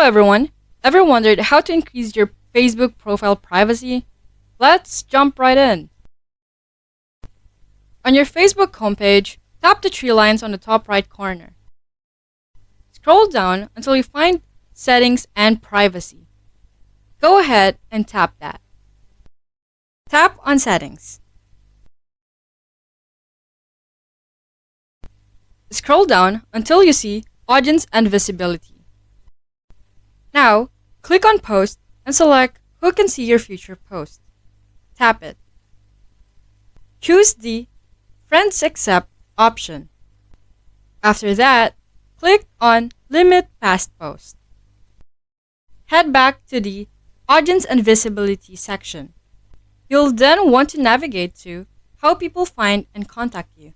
everyone! Ever wondered how to increase your Facebook profile privacy? Let's jump right in. On your Facebook homepage, tap the three lines on the top right corner. Scroll down until you find Settings and Privacy. Go ahead and tap that. Tap on Settings. Scroll down until you see Audience and Visibility. Now, click on Post and select Who can see your future post. Tap it. Choose the Friends Accept option. After that, click on Limit Past Post. Head back to the Audience and Visibility section. You'll then want to navigate to How people find and contact you.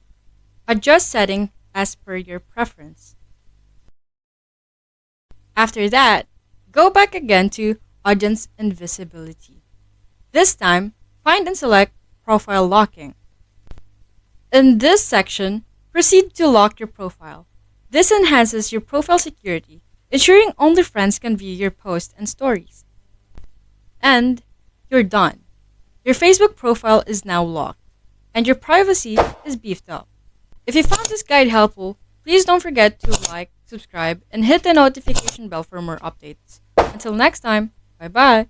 Adjust setting as per your preference. After that, go back again to Audience and Visibility. This time, find and select Profile Locking. In this section, proceed to lock your profile. This enhances your profile security, ensuring only friends can view your posts and stories. And you're done. Your Facebook profile is now locked, and your privacy is beefed up. If you found this guide helpful, please don't forget to like, subscribe, and hit the notification bell for more updates. Until next time, bye-bye!